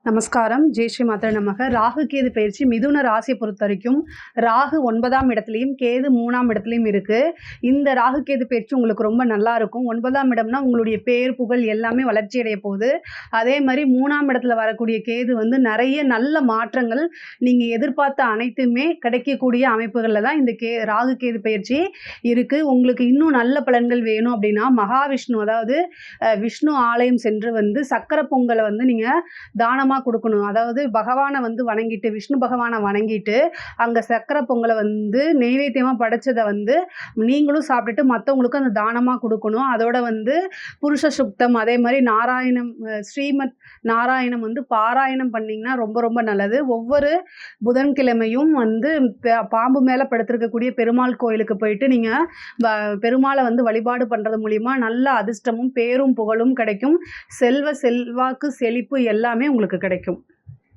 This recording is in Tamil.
நமஸ்காரம். ஜெய் ஸ்ரீ மாத்ரா நமக. ராகு கேது பயிற்சி மிதுன ராசியை பொறுத்த வரைக்கும் ராகு 9ஆம் இடத்துலையும் கேது 3ஆம் இடத்துலையும் இருக்குது. இந்த ராகு கேது பயிற்சி உங்களுக்கு ரொம்ப நல்லா இருக்கும். 9ஆம் இடம்னா உங்களுடைய பேர் புகழ் எல்லாமே வளர்ச்சி அடைய போகுது. அதே மாதிரி 3ஆம் இடத்துல வரக்கூடிய கேது வந்து நிறைய நல்ல மாற்றங்கள் நீங்கள் எதிர்பார்த்த அனைத்துமே கிடைக்கக்கூடிய அமைப்புகளில் தான் இந்த ராகு கேது பயிற்சி இருக்குது. உங்களுக்கு இன்னும் நல்ல பலன்கள் வேணும் அப்படின்னா மகாவிஷ்ணு, அதாவது விஷ்ணு ஆலயம் சென்று வந்து சக்கரை பொங்கலை வந்து நீங்கள் தானமாக கொடுக்கணும். அதாவது பகவானை வந்து வணங்கிட்டு, விஷ்ணு பகவானை வணங்கிட்டு அங்கே சக்கரை பொங்கலை வந்து நெய்வேத்தியமாக படைச்சதை வந்து நீங்களும் சாப்பிட்டுட்டு மற்றவங்களுக்கும் அந்த தானமாக கொடுக்கணும். அதோட வந்து புருஷ சுக்தம், அதே மாதிரி நாராயணம், ஸ்ரீமத் நாராயணம் வந்து பாராயணம் பண்ணிங்கன்னா ரொம்ப ரொம்ப நல்லது. ஒவ்வொரு புதன்கிழமையும் வந்து பாம்பு மேலே படுத்திருக்கக்கூடிய பெருமாள் கோயிலுக்கு போயிட்டு நீங்கள் பெருமாளை வந்து வழிபாடு பண்ணுறது மூலிமா நல்ல அதிர்ஷ்டமும் பேரும் புகழும் கிடைக்கும். செல்வாக்கு செழிப்பு எல்லாமே உங்களுக்கு கிடைக்கும்.